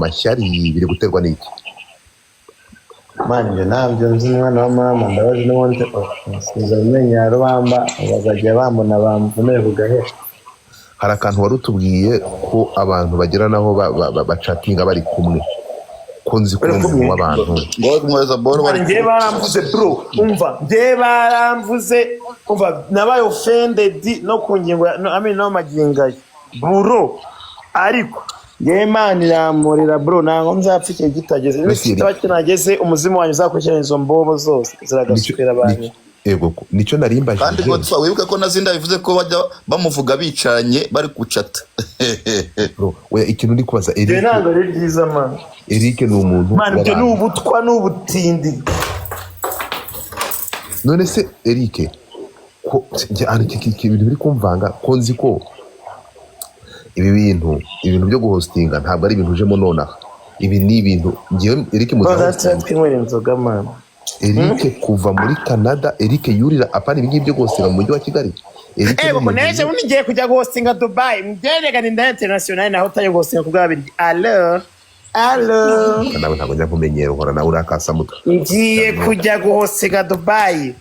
amashyari biri guterwa n'iki? manje ntabyo nzi umwana wa mama ndabazi n'ubundi siza menya rubamba bazajya bambona bamvunere kugahera. Hari akantu wari utubwiye ko abantu bagera naho bacatinga bari kumwe, ko nzi ko umuntu w'abantu njye baramvuze bro, umva njye baramvuze, umva nabaye offended no ku ngingo no maginga bro, ariko njye Imana iramurira bro, ntabwo nzapfa igihe kitageze, kitaba kinageze umuzimu wanyu uzakurikirana izo mbobo zose ziragasukira abantu. Ego nicyo narimbaje kandi gotsa wibuke ko nazinda bivuze ko bajya bamuvuga bicaranye bari gucata. bro we ikintu ndi kubaza Eric, ntabwo ari byiza man. Eric ni umuntu man, ibyo ni ubutwa n'ubutindi. None se Eric ko ibintu biri kumvanga, ko nzi ko ibi bintu byo guhostinga ntabwo ari ibintu ujemo nonaha, ibi ni ibintu ngiye Eric inzoga man. Eric kuva muri Canada, Eric yurira apana ibingi byo guhostinga mu mujyi wa Kigali. Ego neje unigiye kujya guhostinga Dubai, mbyerega ni international na hotel yo guhostinga kubwabiri. Allo nawe ntabwo njya kumenyera uhora nawe urakasa mutwe. Ngiye kujya guhostinga Dubai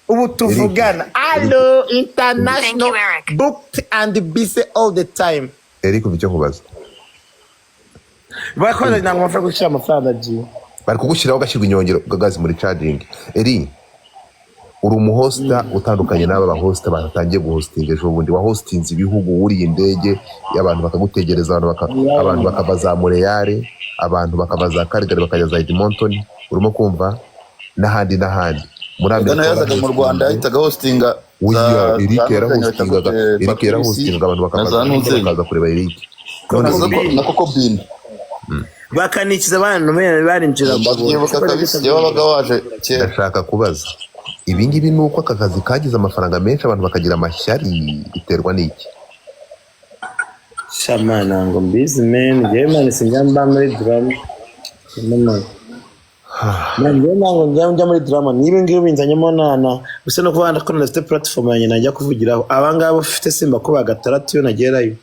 ubu tuvugana. Allo international booked and busy all the time. Eric uvicyo kubaza bakoze ntabwo mafara gushyira amafaranga ji bari kugushyiraho gashyirwa inyongero gazi muri charging. Eri uri umuhosta utandukanye n'aba bahosta batangiye guhostinga. Ejo bundi wahostinze ibihugu wuriye indege y'abantu bakagutegereza, abantu bakava za Montreal, abantu bakava za Calgary bakajya za Edmonton, urimo kumva n'ahandi muri Amerika yazaga mu Rwanda ahitaga hostinga. Eric yarahostinga abantu bakaza kureba Eric na koko bin bakanikiza abantu barinjira yabaga waje. Ndashaka kubaza ibi ngibi ni uko aka kazi kagize amafaranga menshi abantu bakagira amashyari, biterwa n'iki? Shamana ngo mbizi men, njyewe man sinjya muri drama man, njyewe ntabwo njya muri drama. Niba ngiyo binzanyemo nana gusa no kuba ndakora ndafite platform yanjye najya kuvugiraho abangaba ufite simba ko bagatandatu yo nagerayo,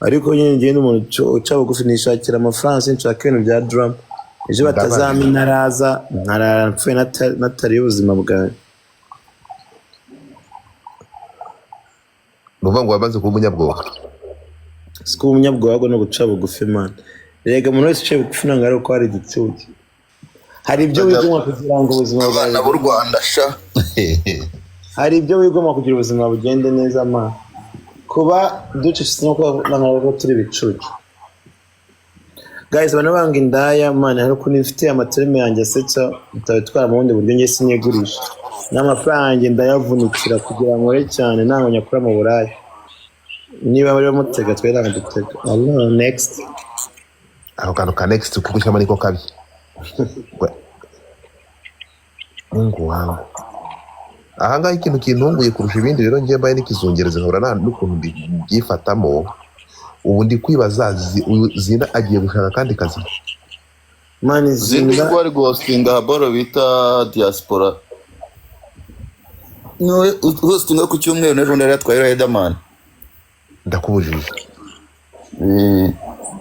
ariko nyine njyewe n'umuntu uca bugufi nishakira amafaranga, sinshaka ibintu bya drama. Ejo batazamina araza nkarara mpfuye natari ubuzima bwawe. Nuvuga ngo wabanze kuba umunyabwoba? Siko umunyabwoba no guca bugufi man. Rega umuntu wese uciye bugufi ntabwo ari uko hari igitsudi. Hari ibyo wigomwa kugira ngo ubuzima bwawe bw'u Rwanda sha hari ibyo wigomwa kugira ubuzima bugende neza man. Kuba ducishije no kuba turi bicucu guys, bana banga indaya man, ariko nifite amaterme yanjye asetsa bitabitwara mu bundi buryo, ngiye sinyegurisha n'amafaranga ndayavunikira kugira ngo re cyane ntango nyakura mu Burayi. Niba bari bamutega twera dutega. Allah next aho kantu ka next kugushya maniko kabi Mungu wangu. Ahangaha ikintu kintunguye kurusha ibindi rero ngiye mbaye n'ikizungereza nkora n'ukuntu byifatamo. Ubu ndi kwibaza Zina agiye gushaka kandi kazi man. Zina kwari guhostinga haboro bita diaspora. No hostinga ku cyumweru n'ejo ndari atwaye Riderman. Ndakubujije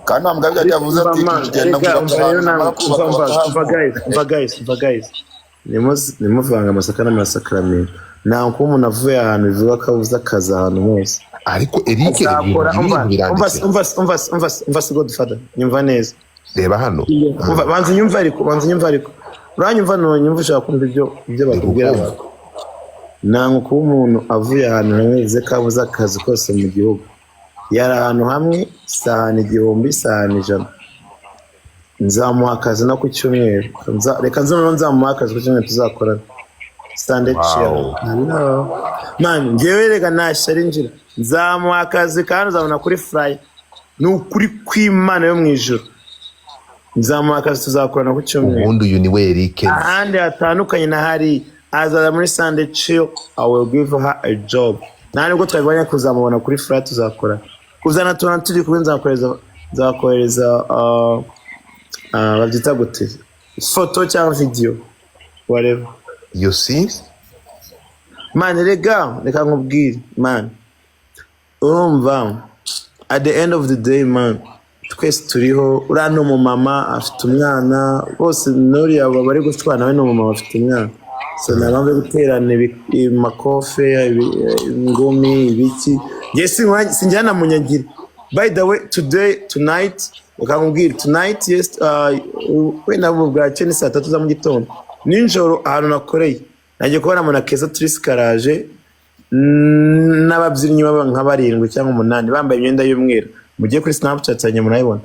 kandi amugabye yavuze ati kugenda guys nimuvanga amasaka n'amasakaramentu. Nta ko umuntu avuye ahantu bivuga ko avuze akazi ahantu hose. Ariko Eric umva Godfather nyumva neza. Reba hano banze nyumva ariko uranyumva nyumva ushaka kumva ibyo bakubwira abantu. Nta ko umuntu avuye ahantu hamwe ko avuze akazi kose mu gihugu. Yari ahantu hamwe sahani 1000 sahani 100. Nzamuha akazi no ku cyumweru. Reka nzamuha akazi ku cyumweru tuzakorana. Stand chill. Hello. Man, njyewe rega nashari njira. Nzamuha akazi kandi uzabona kuri fly. Ni ukuri kw'Imana yo mu ijuru. Nzamuha akazi tuzakorana ku cyumweru. Ubundi uyu ni we Eric. Ahandi hatandukanye na hari azaza muri Sunday chill. I will give her a job. Nani ubwo twabanya kuzamubona kuri fly tuzakora. Kuzana tuna turi kubi nzakohereza babyita gute foto cyangwa video whatever you see man. Reka nkubwire man, urumva at the end of the day man, twese turiho uriya ni umumama afite umwana bose n'uriya bari gushwana nawe ni umumama afite umwana so nabambe guterana makofe ingumi ibiki njye sinjyana munyagira by the way tonight ukamubwira tonight yes wenda bwacye ni saa 3 za mu gitondo ninjoro ahantu nakoreye nagiye kubona muna keza turisikaraje n'ababyinnyi baba nka 7 cyangwa 8 bambaye imyenda y'umweru mugiye kuri Snapchat cyane murayibona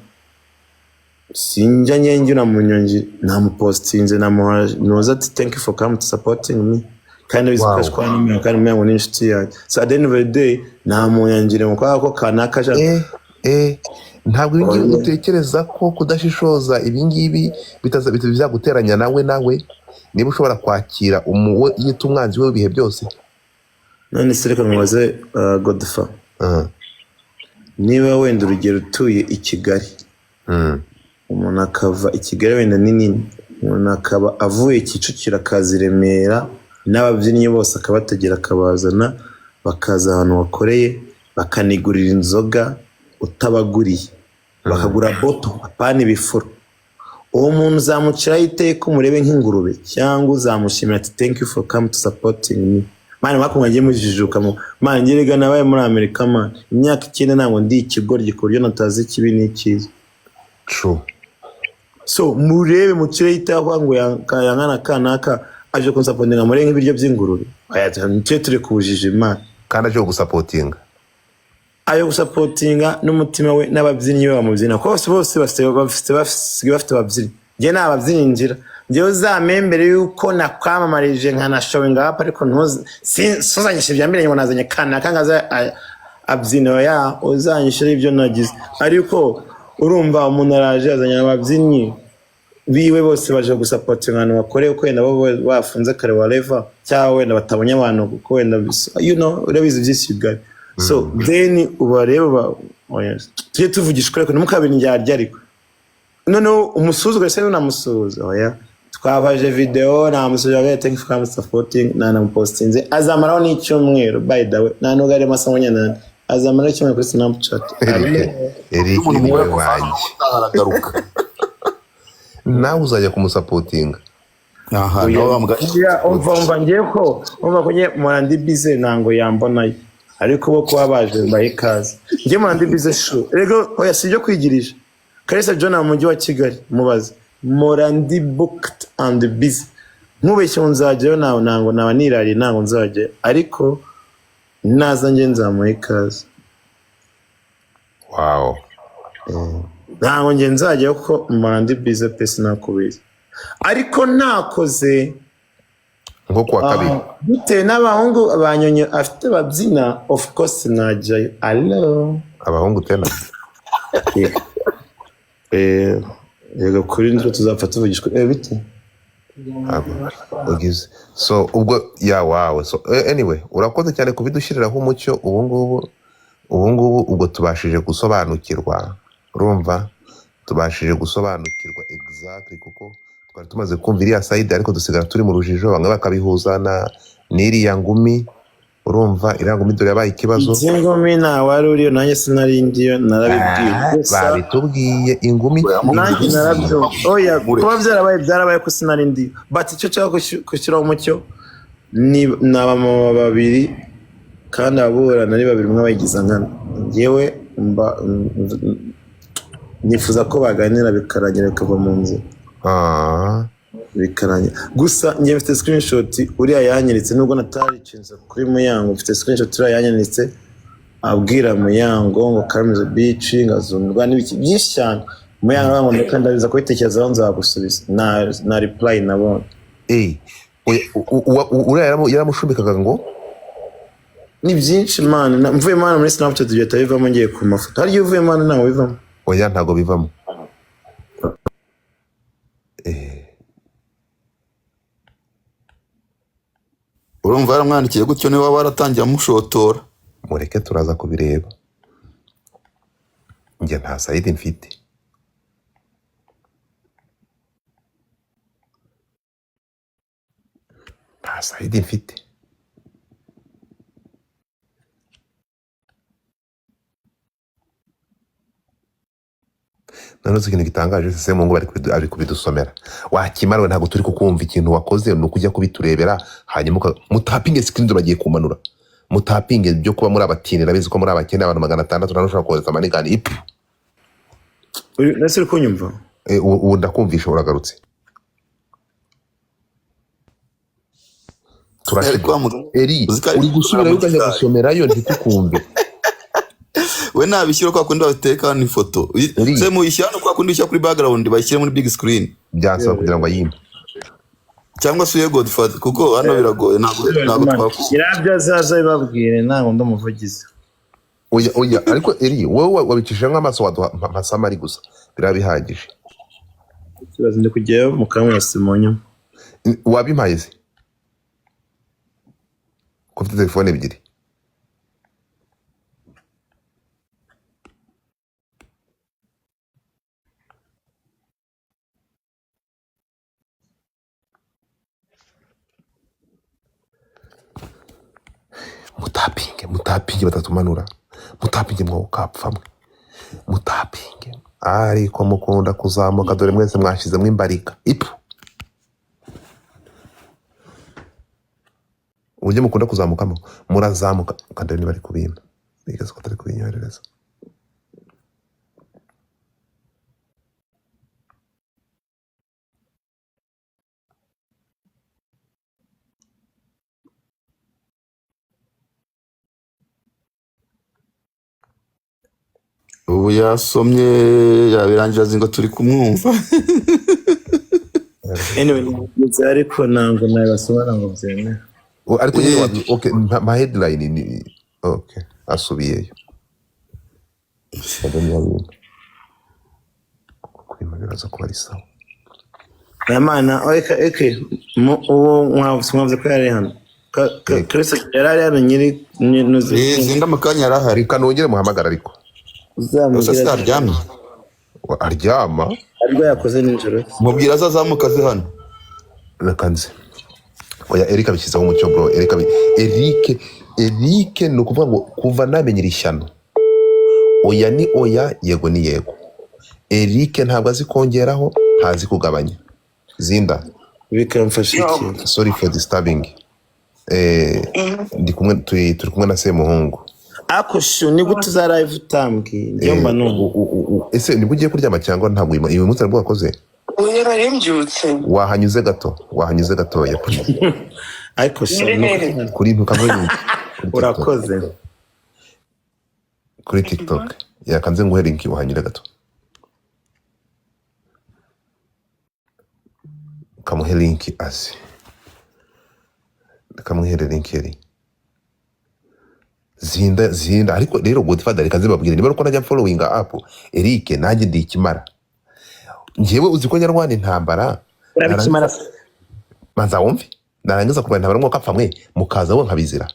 sinjya nyengi na munyongi namupostinze namuhoza ati thank you for coming to supporting me kandi bizikashwa n'imwe kandi mwangu n'inshuti yanjye so at the end of the day nta munyangire mu kwa ko kanaka ntabwo ibingibi utekereza ko kudashishoza ibingibi bizaguteranya nawe niba ushobora kwakira yita umwanzi we ibihe byose none se reka mubaze Godfa niba wenda urugero utuye i Kigali umuntu akava i Kigali wenda nini umuntu akaba avuye Kicukiro akaza i Remera n'ababyinnyi bose akabategera akabazana bakaza ahantu wakoreye bakanigurira inzoga utabaguriye bakagura boto apana ibifuro uwo muntu uzamuciraho iteka umurebe nk'ingurube cyangwa uzamushimira ati thank you for coming to supporting me mani mwakumwagiye mujijuka mani ngerega nabaye muri Amerika mani imyaka 9 ntabwo ndi ikigoryi ku buryo natazi ikibi n'icyiza true so murebe muciraho iteka ngo yangana kanaka aje kunsapotinga muri nk'ibiryo by'ingurube aya nicyo turi kubujije mani kandi aje gusapotinga ayo gusapotinga n'umutima we n'ababyinnyi be bamubyina bose bafite ababyinnyi njye nta babyinnyi ngira njyewe uzamembere yuko nakwamamarije nkanashowinga hapa ariko ntuzanyishe ibya mbere ngo nazanye kanaka ngaza abyina ya uzanyishe ibyo nagize ariko urumva umuntu araje azanye ababyinnyi biwe bose baje gusapotinga ahantu bakoreye ko wenda bo bafunze kare wareva cyangwa wenda batabonye abantu kuko wenda urabizi byinshi bigari so then ubareba tujye tuvugisha ukuri ko ntimukabiri njyarya ariko noneho umusuzugure se n'unamusuhuza oya twabaje video namusuhuza thank you for supporting namupostinze azamaraho n'icyumweru by the way nta nubwo ari amasaha nyanane azamaraho icyumweru kuri Snapchat Eric ni wanjye nawe uzajya kumusapotinga aha umva ngiye ko Morandi bize ntango yambonayo ariko bo kuba baje mbaye ikaze njye Morandi bize shu rego oya sibyo kwigirisha Kalisa John mu mujyi wa Kigali mubaze Morandi booked and busy nkubeshye nzajyayo ntango naba nirari ntango nzajya ariko naza nge nzamuye ikaze wow ntango nge nzajyayo ko Morandi bize pesi nakubiza ariko nakoze nko kuwa kabiri bitewe n'abahungu abanyonyo afite babyina of course najyayo allo abahungu tena yego kuri ndro tuzapfa tuvugishwa bite ugize so ubwo wawe so anyway urakoze cyane kubidushyiriraho umucyo ubu ngubu ubwo tubashije gusobanukirwa urumva tubashije gusobanukirwa exactly kuko twari tumaze kumva iriya side ariko dusigara turi mu rujijo bamwe bakabihuza n'iriya ngumi urumva iriya ngumi dore yabaye ikibazo ingumi nta wari uriyo nanjye sinari ndiyo narabibwiye babitubwiye ingumi nanjye narabyo oya kuba byarabaye ko sinari ndiyo but icyo cyangwa gushyiraho umucyo ni abamama babiri kandi aburana ari babiri umwe bayigiza nkana njyewe nifuza ko baganira bikarangira bikava mu nzira bikarangira gusa njye mfite screenshot uriya yanyiritse nubwo nataricinze kuri Muyango mfite screenshot uriya yanyiritse abwira Muyango ngo Karamiza beach ngazumva n'ibiki byinshi cyane Muyango ngo ndeka ndabiza ko bitekerezaho nzagusubiza na reply nabone uriya yaramushubikaga ngo ni byinshi man mvuye man muri Snapchat byo tabivamo ngiye ku mafoto hari uvuye man ntago bivamo oya ntago bivamo urumva yaramwandikiye gutyo niba waratangiye amushotora mureke turaza kubireba njye nta sayidi mfite nanoze ikintu gitangaje sese mu ngo ari kubidusomera wakimara we ntago turi kukumva ikintu wakoze no kujya kubiturebera hanyuma mutapinge screen bagiye kumanura mutapinge byo kuba muri abatinira bezi ko muri abakene abantu 600 nanushaka kohereza amanigani ipu nase uri kunyumva ubu ndakumvisha uragarutse eri uri gusubira ukajya gusomerayo ntitukumve we nabishyira kwa kundi bateka ni foto se muyishyira no kwa kundi ushyira kuri background bayishyire muri big screen byasaba kugira ngo ayimpe cyangwa se Godfather kuko hano biragoye ntago twakira byo azaza bibabwire ntago ndamuvugize oya ariko eri wowe wabikishije nk'amaso waduha mpasama ari gusa birabihagije kibazo ndi kujyayo mu kamwe Simonyo wabimpaye se ko mfite telefone ebyiri mutapinge batatumanura mutapinge mwo kapfamwe mutapinge ariko mukunda kuzamuka dore mwese mwashizemo imbarika ipu uje mukunda kuzamukamo murazamuka kandi ni bari kubimba bigeze ko tari kubinyorereza ubu yasomye yabirangira zingo turi kumwumva ariko ntabwo nabasomana ngo byemere ariko okay ma headline ni okay asubiyeyo kubimagaraza ko ari sawa Amana okay uwo mwavuze ko yari hano Chris yarari hano nyiri nuzi zinda makanya yarahari kanongere muhamagara ariko uzamubwira aryamye aryama ariko yakoze nijoro mubwira azazamuka ze hano nakanze oya Eric abishyizeho umucyo bro Eric ni ukuvuga ngo kuva namenyera ishyano oya ni oya yego ni yego Eric ntabwo azi kongeraho ntazi kugabanya zinda bikamfasha iki sorry for disturbing ndi kumwe turi kumwe na Semuhungu akosho ni gute za live tambwi njyomba no ese ni bugiye kuryama cyangwa ntabwo uyu munsi aribwo wakoze uyera rimbyutse wahanyuze gatoya ariko so kuri ntukamwe urakoze kuri TikTok yakanze nguhe link wahanyura gato kamuhe link asi kamuhere link yari zinda ariko rero Godfather reka zibabwire niba uko najya following up Eric nanjye ndi ikimara njyewe uzi ko nyarwanda intambara urabikimara manza wumve narangiza kuba intambara ngo kapfamwe mukaza wo nkabizira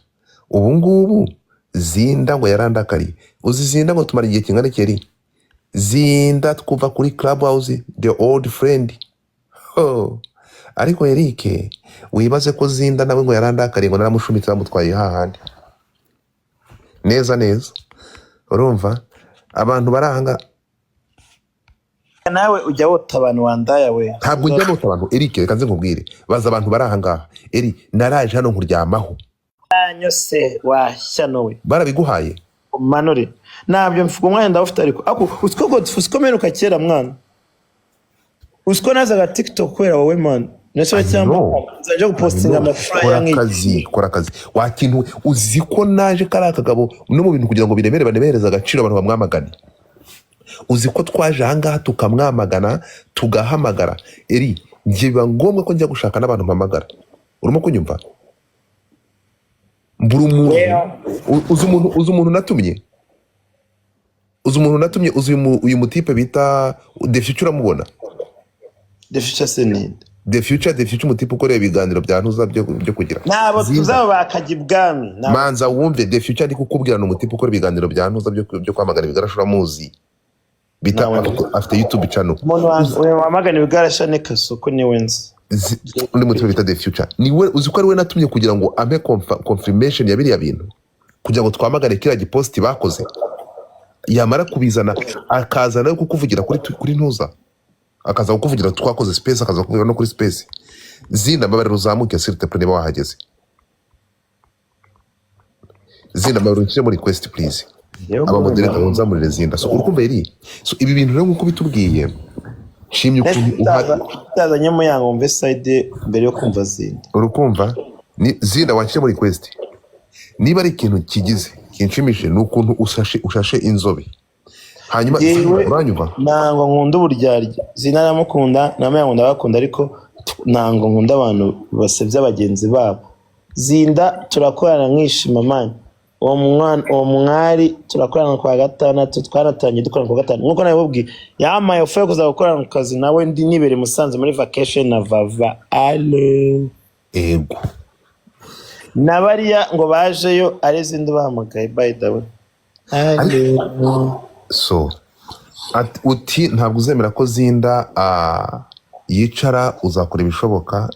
ubu ngubu zinda ngo yarandakari uzi zinda ngo tumara igihe kingana keri zinda twuva kuri Clubhouse the old friend ariko Eric wibaze ko zinda nawe ngo yarandakari ngo naramushumitse bamutwaye hahandi neza urumva abantu barahanga nawe ujya wota abantu wandaya we ntabwo ujya wota abantu Eric reka nze nkubwire baza abantu barahanga Eri naraje hano nkuryamaho anyose washyano we barabiguhaye manore nabyo mfuko umwanya ndawufite ariko usiko Godfather meruka kera mwana usiko nazaga TikTok kwera wowe man nashobora cyangwa nzaje gupostinga amafaranga kora akazi wakintu uzi ko naje karaka gabo no mu bintu kugira ngo biremere banebereza agaciro abantu bamwamagana uzi ko twaje ahangaha tukamwamagana tugahamagara Eri ngiye biba ngombwa ko njya gushaka n'abantu mpamagara urimo kunyumva mbura umuntu uzi umuntu natumye uzi uyu mutipe bita The Future uramubona The Future senide The Future umutipe ukoreye ibiganiro bya ntuza byo kugira nabo tuzaba bakajya ibwami manza wumve The Future ari kukubwira n'umutipe ukora ibiganiro bya ntuza byo kwamagana ibigarashura muzi bita afite YouTube channel wamagana ibigarasha nekasuko niwe nzi undi mutipe bita The Future niwe uzi ko ari we natumye kugira ngo ampe confirmation ya biriya bintu kugira ngo twamagane kira gipost bakoze yamara kubizana akaza nawe kukuvugira kuri ntuza, akaza kukuvugira twakoze space, akaza kukuvugira no kuri space. Zinda mbabarira uzamuke s'il te plaît niba wahageze. Zinda mbabarira unshyire muri request please. Aba moderator unzamurire Zinda. So urukumva iri. So ibi bintu rero nkuko bitubwiye shimye ukuntu utazanye mu yango mve side mbere yo kumva Zinda. Urukumva ni Zinda wanshyire muri request. Niba ari ikintu kigize kinshimishe nukuntu ushashe inzobe. Hanyuma uranyumva? Nango nkunda uburyarya. Zinda namukunda namayango ndabakunda ariko nango nkunda abantu basebya abagenzi babo. Zinda turakorana nkishima mani. Uwo mwari turakorana kwa gatandatu twaratangiye dukorana kwa gatanu nkuko nabibabwiye yamaye ufuye kuza gukorana ku kazi nawe ndi nibere Musanze muri vacation na Vava ale ego nabariya ngo bajeyo ari Zinda bahamagaye by the way so uti ntabwo uzemera ko Zinda yicara uzakora ibishoboka.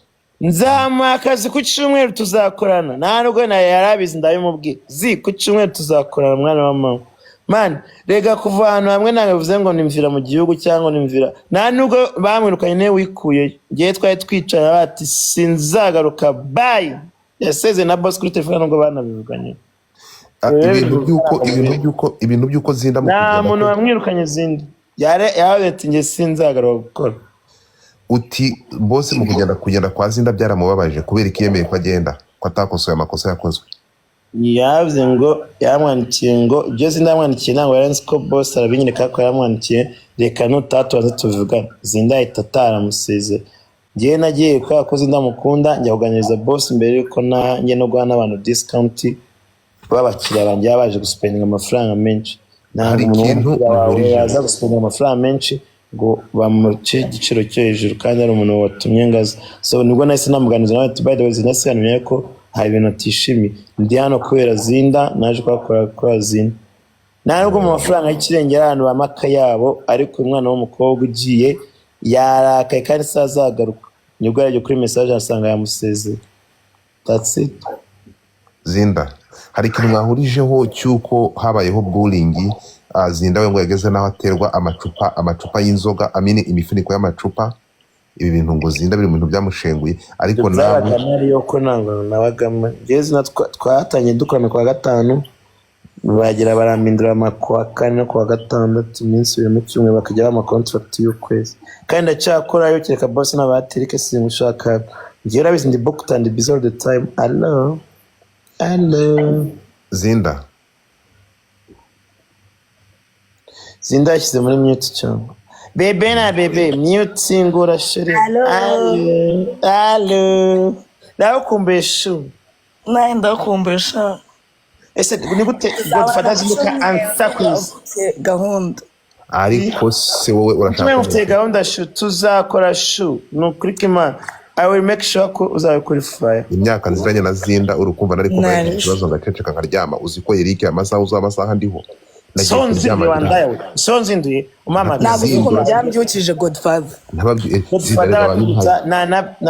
Nzama akazi ku cyumweru tuzakorana nta nubwo na yarabizi ndabimubwiye ku cyumweru tuzakorana mwana wa mama man rega kuva ahantu hamwe ntabwo bivuze ngo nimvira mu gihugu cyangwa nimvira nta nubwo bamwirukanye ne wikuye ngiye twari twicara bati sinzagaruka bye yaseze na boss kuri telefone nubwo banabivuganye ibintu byuko Zinda nta muntu wamwirukanye Zinda yawe ati nge sinzagaruka gukora. Uti bose mu kugenda kwa Zinda byaramubabaje kubera ikiyemeye ko agenda ko atakosoye amakosa yakozwe. Yavuze ngo yamwandikiye ngo ibyo Zinda yamwandikiye ntabwo yaranze ko boss arabinyereka ko yamwandikiye reka nutatubaza tuvugana. Zinda ahita ataramuseze. Ngiye nagiye ko Zinda mukunda njya kuganiriza boss mbere yuko nanjye no guha n'abantu discount babakiriya banjye baje guspendinga amafaranga menshi. Hari ikintu yaza guspendinga amafaranga menshi ngo bamuce igiciro cyo hejuru kandi ari umuntu watumye ngaza. So nibwo nahise namuganiza nawe by the way Zinda siyanumye ko hari ibintu atishimiye ndi hano kubera Zinda naje kwa Zinda ntabwo mu mafaranga y'ikirengera ahantu bamaka yabo ariko umwana w'umukobwa ugiye yarakaye kandi sazagaruka nibwo yaje kuri message asanga yamusezeye. That's it. Zinda hari ikintu mwahurijeho cyuko habayeho bullying. Zinda we ngo yageze naho aterwa amacupa y'inzoga amine imifuniko y'amacupa. Ibi bintu ngo Zinda biri mu bintu byamushenguye ariko ntabwo ariyo ko ntabwo nabagama ngeze na twatanye dukorana kwa gatanu bagira barambindura amakwa kane no kwa gatandatu iminsi biri mu cyumwe bakajya bama contract y'ukwezi kandi ndacyakora yo kereka boss n'abaterike simushaka ngira bizi ndi booked and busy all the time. Hello Zinda yashyize muri mute cyangwa bebe na bebe mute singura shuri. Hello ndakumbesha naye ndakumbesha ese ni gute Godfather Zinduka ansa quiz gahunda ariko se wowe urashaka mufite gahunda tuzakora nukurike man I will make sure ko uzabikurify. Imyaka nziranye na Zinda urukumva nari kumenya ikibazo ngaceceka nkaryama uzi ko Eric amasaha uzamasaha ndiho sonzi nduye umama ntabwo uko byambyukije Godfather ntababwiye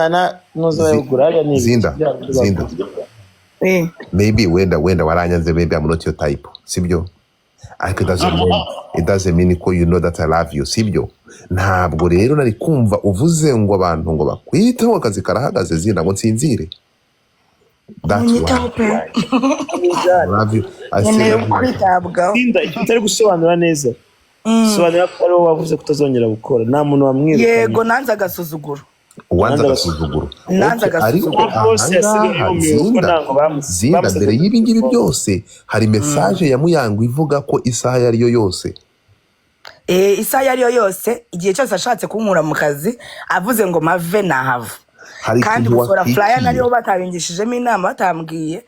na nuzayugura ni Zinda maybe wenda waranyanze maybe I'm not your type sibyo ariko it doesn't mean ko you know that I love you sibyo. Ntabwo rero nari kumva uvuze ngo abantu ngo bakwiteho akazi karahagaze Zinda ngo nsinzire. That's why I love you. Zinda itari gusobanura neza sobanura ko ari wowe wavuze kutazongera gukora nta muntu wamwiruka. Yego nanze agasuzuguro Zinda mbere y'ibi ngibi byose hari message ya Muyango ivuga ko isaha yariyo yose isaha yariyo yose igihe cyose ashatse kunkura mu kazi avuze ngo mave nahava kandi gusora flyer nariyo batabingishijemo inama batambwiye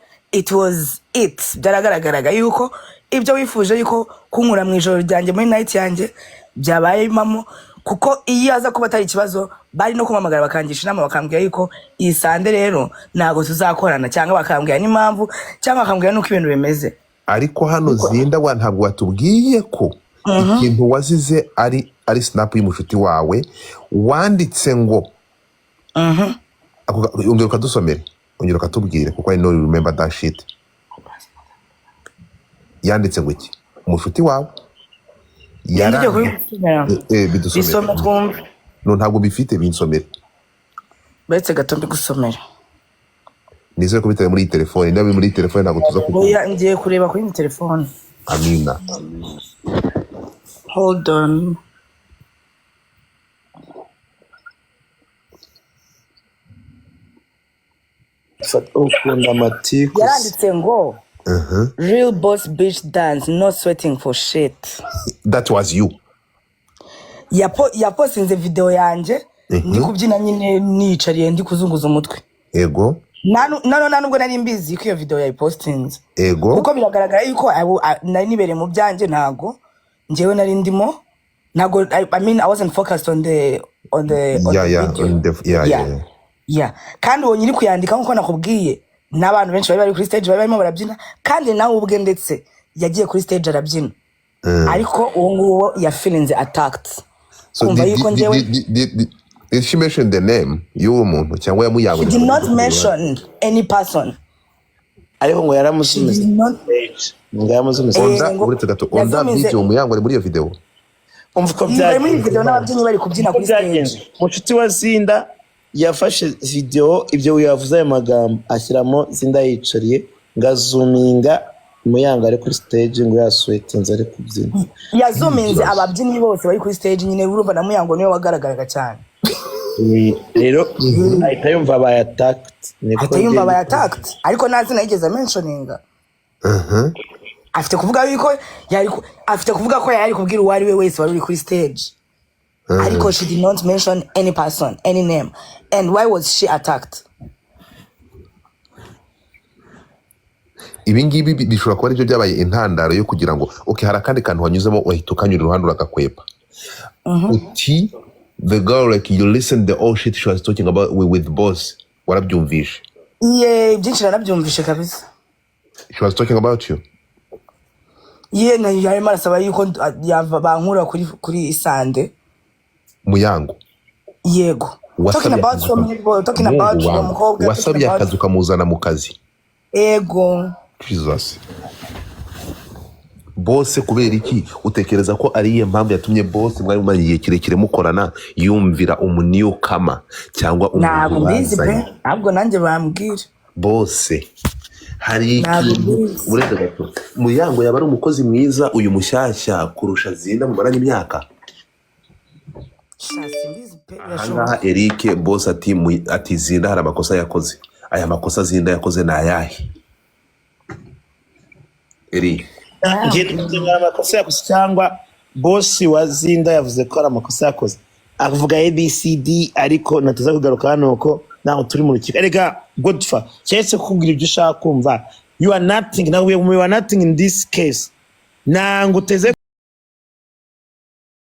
byaragaragaraga yuko ibyo wifuje yuko kunkura mu ijoro ryanjye muri night yanjye byabaye impamo kuko iyo aza kuba atari ikibazo bari no kumamagara bakangisha inama bakambwira yuko iyi sande rero ntago tuzakorana cyangwa bakambwira n'impamvu cyangwa bakambwira nuko ibintu bimeze. Ariko hano Zinda wa ntabwo watubwiye ko ikintu wazize ari snap y'umushuti wawe wanditse ngo ongera ukadusomere ongera ukatubwire kuko I know you remember that shit. Yanditse ngo iki umushuti wawe Ngiye kubisomera. bidusomere. Bisome twumve. No, ntabwo bifite binsomere. Betse gato mbigusomera. Nizere ko bitari muri iyi telefone. Niba biri muri iyi telefone ntabwo tuza kuko. Oya ngiye kureba kuri telefone. Amina. Hold on. ukunda amatiku Yaranditse ngo real boss bitch dance, no sweating for shit. That was you. Yaposinze video yanje ndi kubyina nyine nicariye ndi kuzunguza umutwe. Ego. Nubwo nari mbizi ko iyo video yayipostinze. Ego. Kuko biragaragara yuko nari nibereye mu byanje ntago njyewe nari ndimo ntago I mean I wasn't focused on the video. Yeah. Kandi uwo nyiri kuyandika nkuko nakubwiye n'abantu benshi bari kuri stage bari barimo barabyina kandi nawe ubwe ndetse yagiye kuri stage arabyina. Ariko uwo nguwo ya feelings attacked. So did she mention the name y'uwo muntu cyangwa yamuyango? She did not mention any person. ariko ngo yaramusumize ngo yaramusumize uretse gato onda video muyango ari muri iyo video. umva ko byagenze muri video n'ababyinnyi bari kubyina kuri stage. Mucuti wa Zinda yafashe video ibyo yavuze ayo magambo ashyiramo Zinda yicariye ngazuminga muyango ari kuri stage ngo yaswetinze ari kubyina. Yazuminze ababyinnyi bose bari kuri stage nyine urumva na muyango niwe wagaragaraga cyane. Rero ahita yumva aba attacked ariko nazi nayigeze mentioninga. Afite kuvuga yuko yari kubwira uwo ari we wese wari uri kuri stage. Ariko she did not mention any person, any name. And why was she attacked? Ibingibi bishobora kuba aribyo byabaye intandaro yo kugira ngo hari akandi kantu wanyuzemo wahita ukanyura uruhande urakakwepa. Uti the girl like you listen the all shit she was talking about with boss. Warabyumvishe? Yeah, byinshi narabyumvishe kabisa. She was talking about you? Yeah, na yari marasaba yuko bankura kuri Isande. Muyango. Yego. Talking about so many people, talking about umukobwa. Wasabye akazi ukamuzana mu kazi. Ego. Jesus. Boss kubera iki utekereza ko ari iye mpamvu yatumye boss mwari mu gihe kirekire mukorana yumvira umuniyo kama cyangwa umuntu ntabwo nanjye bambwira boss hari uretse gato muyango yaba ari umukozi mwiza uyu mushyashya kurusha Zinda mu maranye imyaka. Aha Eric boss ati Zinda hari amakosa yakoze. Aya makosa Zinda yakoze na ayahe? Eric ngiye tuvuga amakosa yakoze cyangwa boss wa Zinda yavuze ko ari amakosa yakoze avuga ABCD ariko nataza kugaruka hano uko naho turi mu rukiko. Erega Godfa cyese kukubwira ibyo ushaka kumva you are nothing now we are nothing in this case nango teze